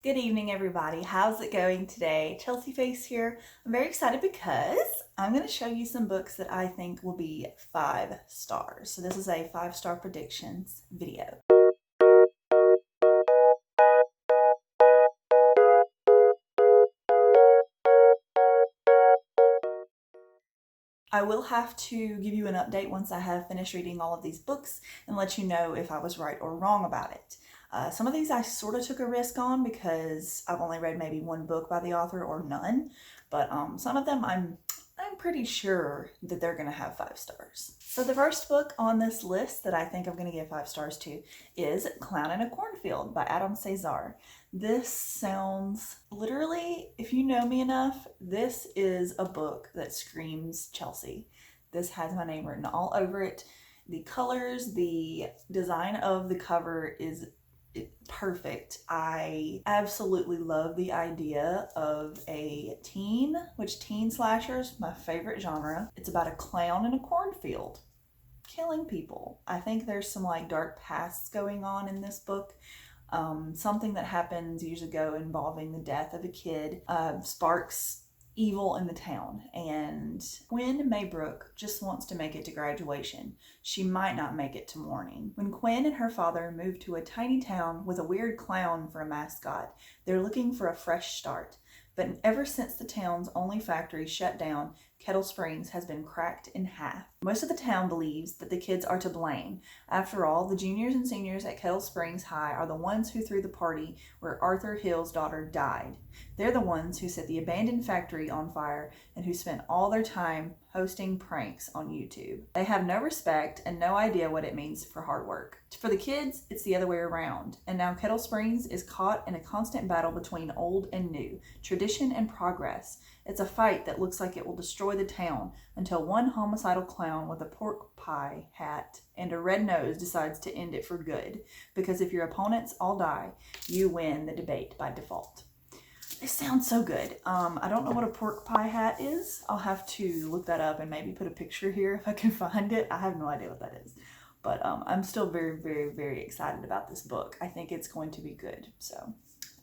Good evening, everybody. How's it going today? Chelsea Face here. I'm very excited because I'm going to show you some books that I think will be 5 stars. So this is a 5-star predictions video. I will have to give you an update once I have finished reading all of these books and let you know if I was right or wrong about it. Some of these I sort of took a risk on because I've only read maybe one book by the author or none, but some of them I'm pretty sure that they're going to have 5 stars. So the first book on this list that I think I'm going to give 5 stars to is Clown in a Cornfield by Adam Cesar. This sounds literally, if you know me enough, this is a book that screams Chelsea. This has my name written all over it. The colors, the design of the cover is perfect. I absolutely love the idea of a teen slasher is my favorite genre. It's about a clown in a cornfield killing people. I think there's some like dark pasts going on in this book. Something that happens years ago involving the death of a kid sparks evil in the town, and Quinn Maybrook just wants to make it to graduation. She might not make it to morning. When Quinn and her father move to a tiny town with a weird clown for a mascot, they're looking for a fresh start. But ever since the town's only factory shut down, Kettle Springs has been cracked in half. Most of the town believes that the kids are to blame. After all, the juniors and seniors at Kettle Springs High are the ones who threw the party where Arthur Hill's daughter died. They're the ones who set the abandoned factory on fire and who spent all their time hosting pranks on YouTube. They have no respect and no idea what it means for hard work. For the kids, it's the other way around. And now Kettle Springs is caught in a constant battle between old and new, tradition and progress. It's a fight that looks like it will destroy the town until one homicidal clown with a pork pie hat and a red nose decides to end it for good. Because if your opponents all die, you win the debate by default. This sounds so good. I don't know what a pork pie hat is. I'll have to look that up and maybe put a picture here if I can find it. I have no idea what that is. But I'm still very, very, very excited about this book. I think it's going to be good. So,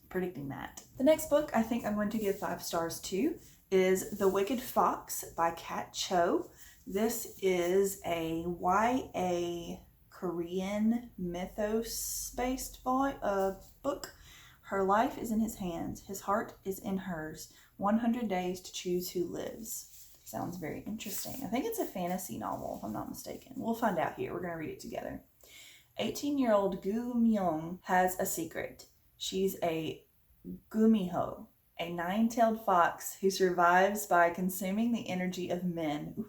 predicting that. The next book I think I'm going to give 5 stars to is The Wicked Fox by Kat Cho. This is a YA Korean mythos-based book. Her life is in his hands. His heart is in hers. 100 days to choose who lives. Sounds very interesting. I think it's a fantasy novel, if I'm not mistaken. We'll find out here. We're going to read it together. 18-year-old Gu Myung has a secret. She's a gumiho, a 9-tailed fox who survives by consuming the energy of men. Ooh.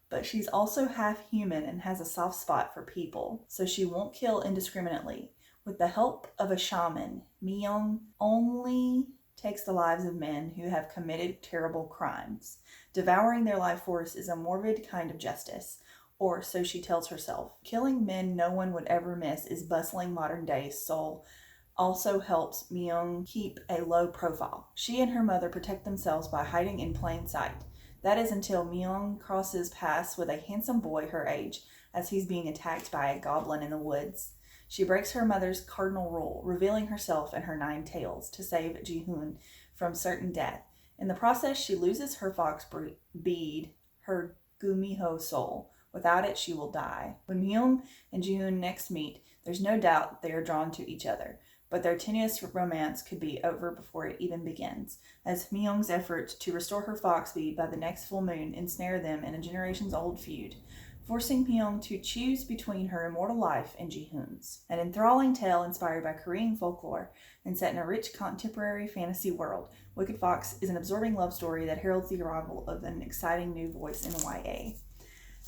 But she's also half human and has a soft spot for people, so she won't kill indiscriminately. With the help of a shaman, Myung only takes the lives of men who have committed terrible crimes. Devouring their life force is a morbid kind of justice, or so she tells herself. Killing men no one would ever miss is bustling modern-day Seoul. Also helps Myung keep a low profile. She and her mother protect themselves by hiding in plain sight. That is until Myung crosses paths with a handsome boy her age as he's being attacked by a goblin in the woods. She breaks her mother's cardinal rule, revealing herself and her 9 tails to save Ji-hoon from certain death. In the process, she loses her fox bead, her gumiho soul. Without it, she will die. When Myung and Ji-hoon next meet, there's no doubt they are drawn to each other. But their tenuous romance could be over before it even begins, as Myung's efforts to restore her fox bead by the next full moon ensnare them in a generations-old feud, forcing Myung to choose between her immortal life and Ji-hoon's. An enthralling tale inspired by Korean folklore and set in a rich contemporary fantasy world, Wicked Fox is an absorbing love story that heralds the arrival of an exciting new voice in YA.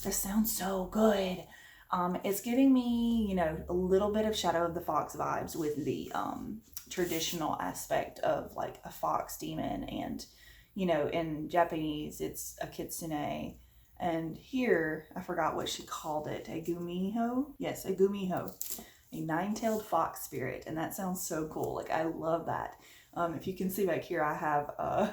This sounds so good. It's giving me, a little bit of Shadow of the Fox vibes with the traditional aspect of like a fox demon, and in Japanese it's a kitsune, and here I forgot what she called it. A gumiho? Yes, a gumiho, a 9-tailed fox spirit, and that sounds so cool. Like, I love that. If you can see back here, I have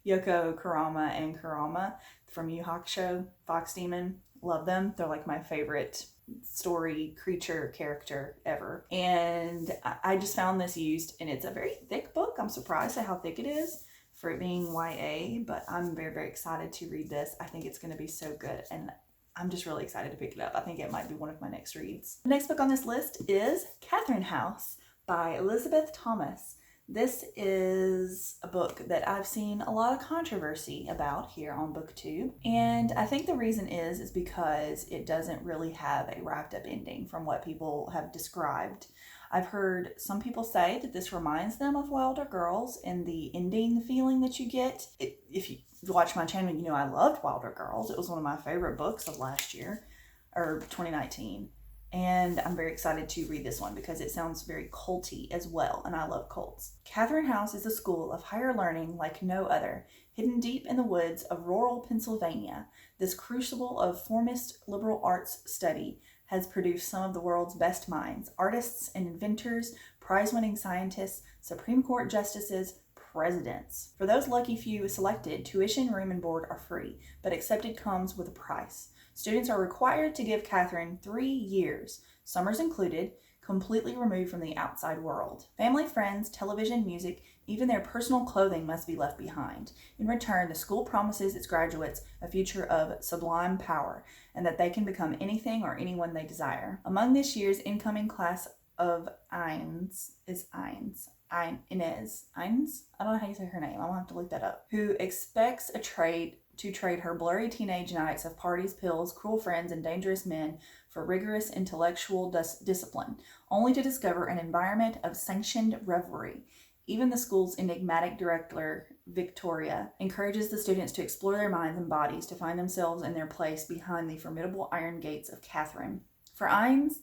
Yoko Kurama and Kurama from Yu Hakusho, Fox Demon. Love them. They're like my favorite story creature character ever. And I just found this used, and it's a very thick book. I'm surprised at how thick it is for it being YA, but I'm very, very excited to read this. I think it's going to be so good, and I'm just really excited to pick it up. I think it might be one of my next reads. The next book on this list is Catherine House by Elizabeth Thomas. This is a book that I've seen a lot of controversy about here on BookTube, and I think the reason is because it doesn't really have a wrapped up ending from what people have described. I've heard some people say that this reminds them of Wilder Girls and the ending feeling that you get. If you watch my channel, you know I loved Wilder Girls. It was one of my favorite books of last year, or 2019. And I'm very excited to read this one because it sounds very culty as well, and I love cults. Catherine House is a school of higher learning like no other, hidden deep in the woods of rural Pennsylvania. This crucible of formist liberal arts study has produced some of the world's best minds, artists and inventors, prize-winning scientists, Supreme Court justices, presidents. For those lucky few selected, tuition, room, and board are free, but accepted comes with a price. Students are required to give Catherine 3 years, summers included, completely removed from the outside world. Family, friends, television, music, even their personal clothing must be left behind. In return, the school promises its graduates a future of sublime power, and that they can become anything or anyone they desire. Among this year's incoming class of Inez, I don't know how you say her name, I'm gonna have to look that up, who expects to trade her blurry teenage nights of parties, pills, cruel friends, and dangerous men for rigorous intellectual discipline, only to discover an environment of sanctioned revelry. Even the school's enigmatic director, Victoria, encourages the students to explore their minds and bodies to find themselves in their place behind the formidable iron gates of Catherine. For Inez,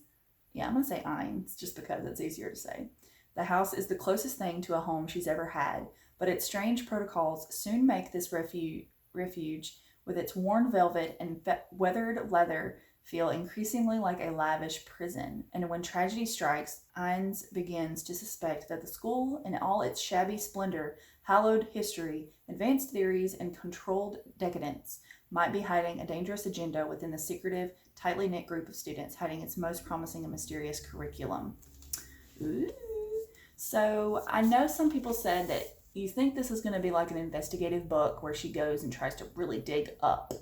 I'm going to say Inez just because it's easier to say. The house is the closest thing to a home she's ever had, but its strange protocols soon make this refuge with its worn velvet and weathered leather feel increasingly like a lavish prison. And when tragedy strikes, Inez begins to suspect that the school, in all its shabby splendor, hallowed history, advanced theories, and controlled decadence, might be hiding a dangerous agenda within the secretive, tightly knit group of students hiding its most promising and mysterious curriculum. Ooh. So I know some people said that you think this is going to be like an investigative book where she goes and tries to really dig up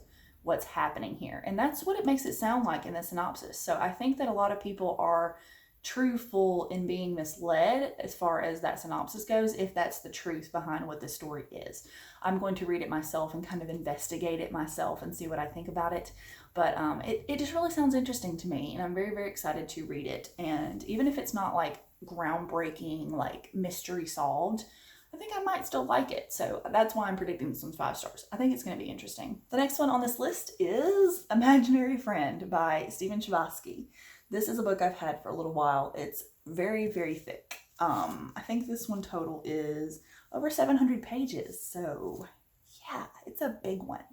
what's happening here. And that's what it makes it sound like in the synopsis. So I think that a lot of people are truthful in being misled as far as that synopsis goes, if that's the truth behind what the story is. I'm going to read it myself and kind of investigate it myself and see what I think about it. But it just really sounds interesting to me, and I'm very, very excited to read it. And even if it's not like groundbreaking, like mystery solved, I think I might still like it. So that's why I'm predicting some 5 stars. I think it's going to be interesting. The next one on this list is Imaginary Friend by Stephen Chbosky. This is a book I've had for a little while. It's very, very thick. I think this one total is over 700 pages. So yeah, it's a big one.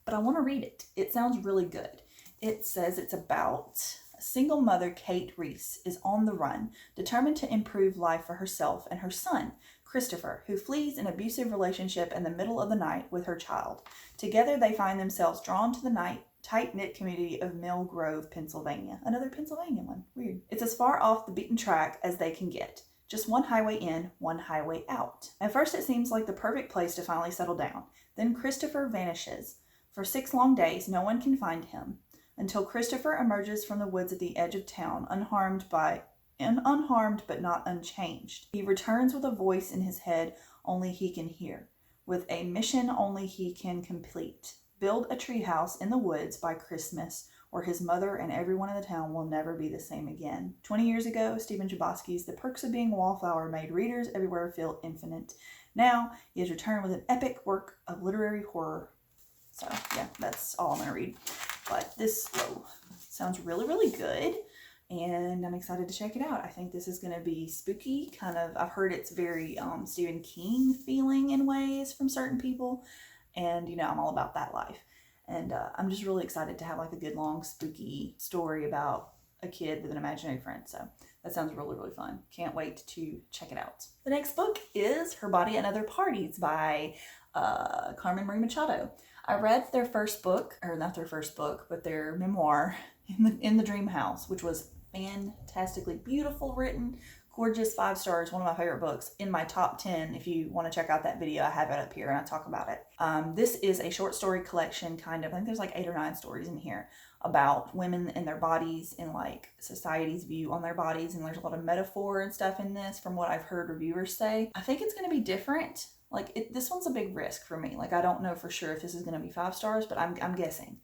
But I want to read it. It sounds really good. It says it's about a single mother, Kate Reese, is on the run, determined to improve life for herself and her son, Christopher, who flees an abusive relationship in the middle of the night with her child. Together, they find themselves drawn to the tight-knit community of Mill Grove, Pennsylvania. Another Pennsylvania one. Weird. It's as far off the beaten track as they can get. Just one highway in, one highway out. At first, it seems like the perfect place to finally settle down. Then Christopher vanishes. For 6 long days, no one can find him, until Christopher emerges from the woods at the edge of town, unharmed but not unchanged. He returns with a voice in his head only he can hear, with a mission only he can complete. Build a treehouse in the woods by Christmas, or his mother and everyone in the town will never be the same again. 20 years ago, Stephen Chbosky's The Perks of Being a Wallflower made readers everywhere feel infinite. Now, he has returned with an epic work of literary horror. So, yeah, that's all I'm going to read. But this sounds really, really good. And I'm excited to check it out. I think this is going to be spooky. I've heard it's very Stephen King feeling in ways from certain people. And, I'm all about that life. And I'm just really excited to have like a good, long, spooky story about a kid with an imaginary friend. So that sounds really, really fun. Can't wait to check it out. The next book is Her Body and Other Parties by Carmen Marie Machado. I read their first book, or not their first book, but their memoir, in the Dream House, which was fantastically beautiful written, gorgeous, 5 stars, one of my favorite books, in my top 10. If you want to check out that video, I have it up here and I talk about it. This is a short story collection, kind of. I think there's like 8 or 9 stories in here about women and their bodies and like society's view on their bodies, and there's a lot of metaphor and stuff in this from what I've heard reviewers say. I think it's going to be different. Like this one's a big risk for me. Like I don't know for sure if this is going to be 5 stars, but I'm guessing.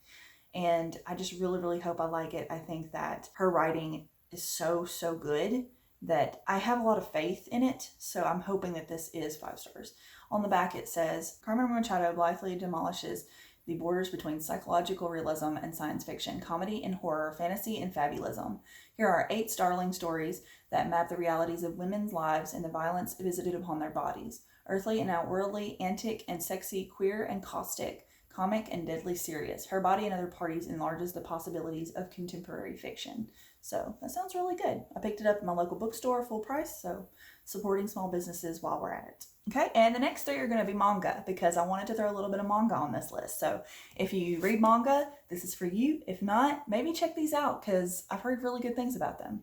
And I just really, really hope I like it. I think that her writing is so, so good that I have a lot of faith in it. So I'm hoping that this is 5 stars. On the back it says, Carmen Machado blithely demolishes the borders between psychological realism and science fiction, comedy and horror, fantasy and fabulism. Here are 8 startling stories that map the realities of women's lives and the violence visited upon their bodies. Earthly and outworldly, antic and sexy, queer and caustic, comic and deadly serious. Her body and other parties enlarges the possibilities of contemporary fiction. So that sounds really good. I picked it up in my local bookstore, full price, so supporting small businesses while we're at it. Okay, and the next 3 are going to be manga, because I wanted to throw a little bit of manga on this list. So if you read manga, this is for you. If not, maybe check these out, because I've heard really good things about them.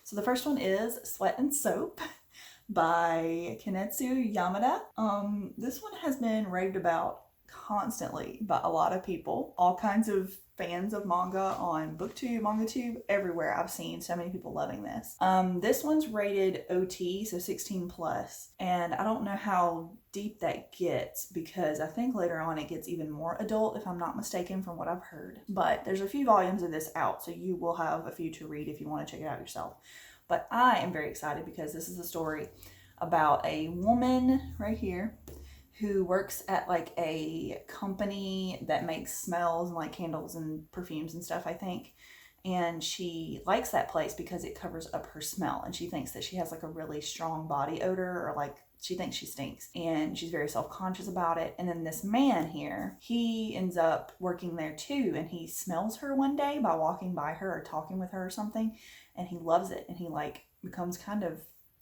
So the first one is Sweat and Soap by Kenetsu Yamada. This one has been raved about constantly by a lot of people, all kinds of fans of manga on BookTube, MangaTube, everywhere. I've seen so many people loving this. This one's rated OT, so 16 plus, and I don't know how deep that gets, because I think later on it gets even more adult, if I'm not mistaken, from what I've heard. But there's a few volumes of this out, so you will have a few to read if you want to check it out yourself. But I am very excited because this is a story about a woman right here who works at like a company that makes smells and like candles and perfumes and stuff, I think. And she likes that place because it covers up her smell, and she thinks that she has like a really strong body odor, or like she thinks she stinks, and she's very self-conscious about it. And then this man here, he ends up working there too, and he smells her one day by walking by her or talking with her or something, and he loves it, and he like becomes kind of,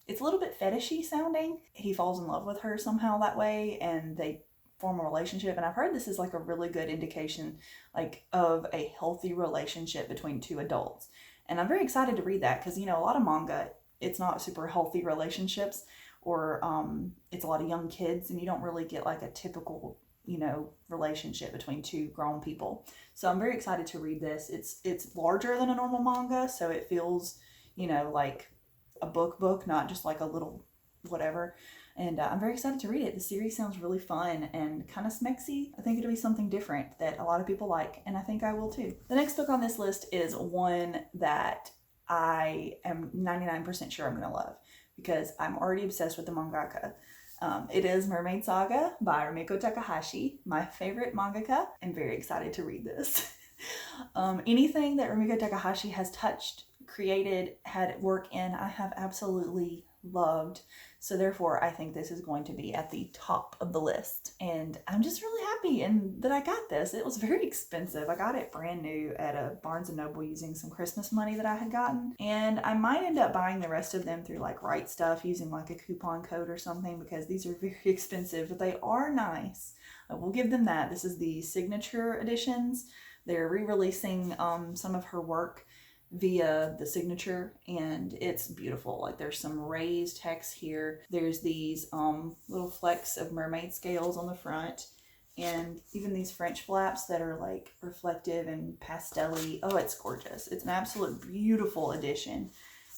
it's a little bit fetishy sounding. He falls in love with her somehow that way, and they form a relationship. And I've heard this is like a really good indication like of a healthy relationship between 2 adults. And I'm very excited to read that, because, you know, a lot of manga, it's not super healthy relationships, or it's a lot of young kids, and you don't really get like a typical, you know, relationship between 2 grown people. So I'm very excited to read this. It's larger than a normal manga, so it feels, you know, like a book, not just like a little whatever. And I'm very excited to read it. The series sounds really fun and kind of smexy. I think it'll be something different that a lot of people like, and I think I will too. The next book on this list is one that I am 99% sure I'm going to love, because I'm already obsessed with the mangaka. It is Mermaid Saga by Rumiko Takahashi, my favorite mangaka. I'm very excited to read this. Anything that Rumiko Takahashi has touched, created, had work in, I have absolutely loved. So therefore, I think this is going to be at the top of the list. And I'm just really happy that I got this. It was very expensive. I got it brand new at a Barnes & Noble using some Christmas money that I had gotten. And I might end up buying the rest of them through like Right Stuff using like a coupon code or something, because these are very expensive, but they are nice. I will give them that. This is the signature editions. They're re-releasing some of her work via the signature, and it's beautiful. Like there's some raised text here. There's these little flecks of mermaid scales on the front, and even these French flaps that are like reflective and pastel-y. Oh, it's gorgeous. It's an absolute beautiful edition,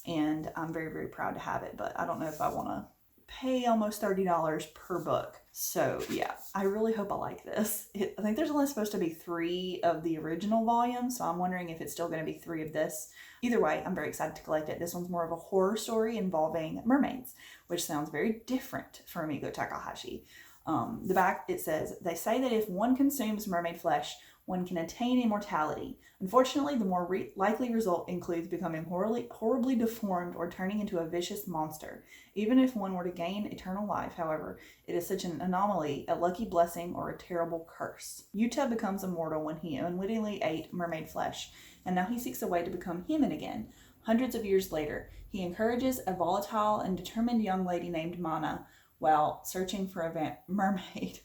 and I'm very, very proud to have it, but I don't know if I want to pay almost $30 per book. So yeah, I really hope I like this. I think there's only supposed to be 3 of the original volumes, so I'm wondering if it's still going to be 3 of this. Either way, I'm very excited to collect it. This one's more of a horror story involving mermaids, which sounds very different for Rumiko Takahashi. The back, it says, they say that if one consumes mermaid flesh, one can attain immortality. Unfortunately, the more likely result includes becoming horribly deformed or turning into a vicious monster. Even if one were to gain eternal life, however, it is such an anomaly, a lucky blessing, or a terrible curse. Yuta becomes immortal when he unwittingly ate mermaid flesh, and now he seeks a way to become human again. Hundreds of years later, he encourages a volatile and determined young lady named Mana while searching for a mermaid.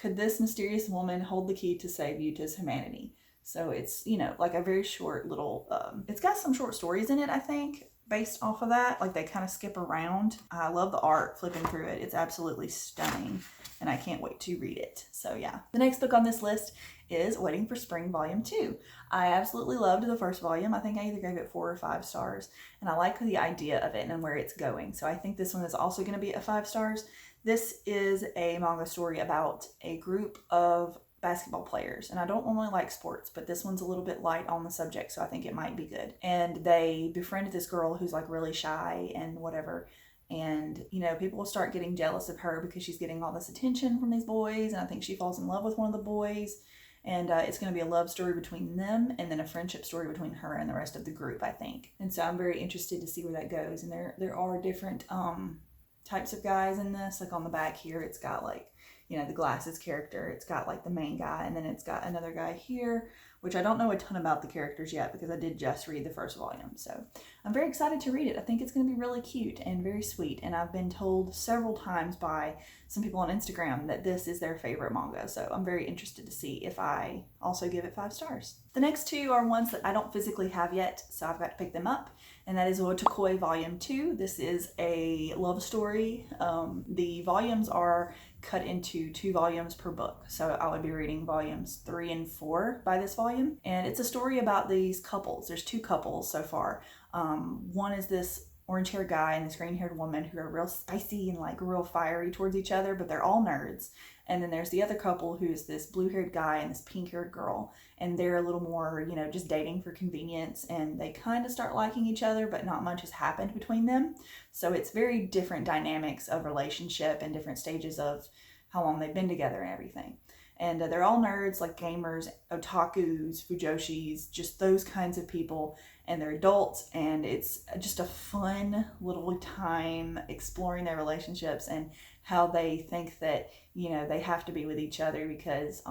could this mysterious woman hold the key to save Utah's humanity? So it's, you know, like a very short little, it's got some short stories in it, I think, based off of that. Like they kind of skip around. I love the art flipping through it. It's absolutely stunning and I can't wait to read it. So yeah. The next book on this list is Waiting for Spring Volume 2. I absolutely loved the first volume. I think I either gave it 4 or 5 stars, and I like the idea of it and where it's going. So I think this one is also going to be a 5 stars. This is a manga story about a group of basketball players, and I don't normally like sports, but this one's a little bit light on the subject, so I think it might be good. And they befriended this girl who's like really shy and whatever, and you know, people will start getting jealous of her because she's getting all this attention from these boys, and I think she falls in love with one of the boys, and it's going to be a love story between them and then a friendship story between her and the rest of the group, I think. And so I'm very interested to see where that goes. And there are different types of guys in this. Like on the back here, it's got like, you know, the glasses character, it's got like the main guy, and then it's got another guy here, which I don't know a ton about the characters yet because I did just read the first volume. So I'm very excited to read it. I think it's going to be really cute and very sweet. And I've been told several times by some people on Instagram that this is their favorite manga. So I'm very interested to see if I also give it 5 stars. The next 2 are ones that I don't physically have yet, so I've got to pick them up. And that is Takoya Volume 2. This is a love story. The volumes are cut into 2 volumes per book. So I would be reading volumes 3 and 4 by this volume. And it's a story about these couples. There's 2 couples so far. One is this orange-haired guy and this green-haired woman who are real spicy and like real fiery towards each other, but they're all nerds. And then there's the other couple who's this blue-haired guy and this pink-haired girl. And they're a little more, you know, just dating for convenience. And they kind of start liking each other, but not much has happened between them. So it's very different dynamics of relationship and different stages of how long they've been together and everything. And they're all nerds, like gamers, otakus, fujoshis, just those kinds of people. And they're adults, and it's just a fun little time exploring their relationships and how they think that, you know, they have to be with each other because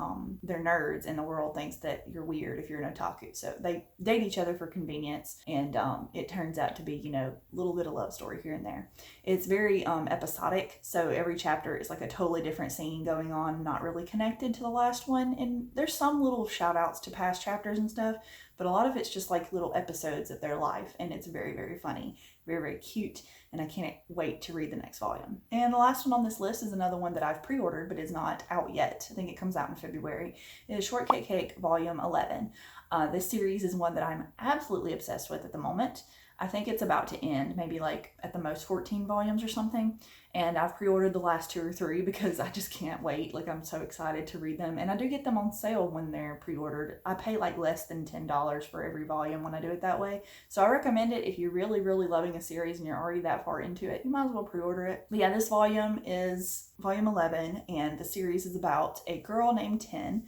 they're nerds and the world thinks that you're weird if you're an otaku. So they date each other for convenience, and it turns out to be, you know, a little bit of love story here and there. It's very episodic, so every chapter is like a totally different scene going on, not really connected to the last one. And there's some little shout outs to past chapters and stuff, but a lot of it's just like little episodes of their life, and it's very, very funny, very, very cute, and I can't wait to read the next volume. And the last one on this list is another one that I've pre-ordered but is not out yet. I think it comes out in February. It is Shortcake Volume 11. This series is one that I'm absolutely obsessed with at the moment. I think it's about to end, maybe like at the most 14 volumes or something. And I've pre-ordered the last 2 or 3 because I just can't wait. Like, I'm so excited to read them. And I do get them on sale when they're pre-ordered. I pay like less than $10 for every volume when I do it that way. So I recommend it if you're really, really loving a series and you're already that far into it. You might as well pre-order it. But yeah, this volume is volume 11, and the series is about a girl named Ten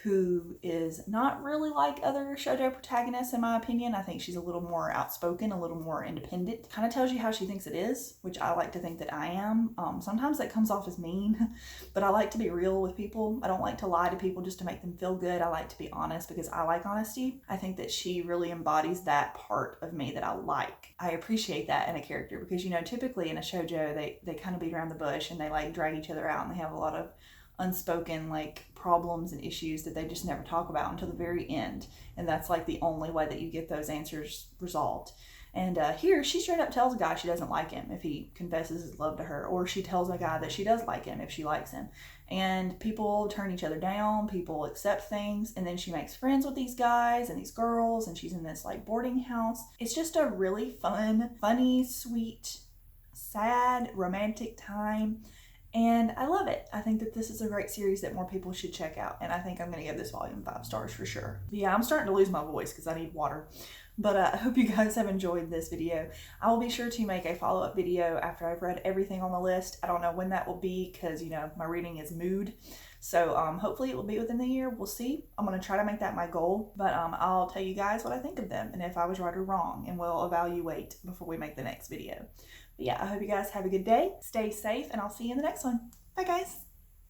who is not really like other shoujo protagonists, in my opinion. I think she's a little more outspoken, a little more independent. Kind of tells you how she thinks it is, which I like to think that I am. Sometimes that comes off as mean, but I like to be real with people. I don't like to lie to people just to make them feel good. I like to be honest because I like honesty. I think that she really embodies that part of me that I like. I appreciate that in a character because, you know, typically in a shoujo, they kind of beat around the bush and they like drag each other out and they have a lot of unspoken like problems and issues that they just never talk about until the very end, and that's like the only way that you get those answers resolved. And here she straight up tells a guy she doesn't like him if he confesses his love to her, or she tells a guy that she does like him if she likes him. And people turn each other down, people accept things, and then she makes friends with these guys and these girls, and she's in this like boarding house. It's just a really fun, funny, sweet, sad, romantic time. And I love it. I think that this is a great series that more people should check out. And I think I'm going to give this volume 5 stars for sure. But yeah, I'm starting to lose my voice because I need water. But I hope you guys have enjoyed this video. I will be sure to make a follow-up video after I've read everything on the list. I don't know when that will be because, you know, my reading is mood. So hopefully it will be within the year. We'll see. I'm going to try to make that my goal. But I'll tell you guys what I think of them and if I was right or wrong. And we'll evaluate before we make the next video. But yeah, I hope you guys have a good day. Stay safe, and I'll see you in the next one. Bye, guys.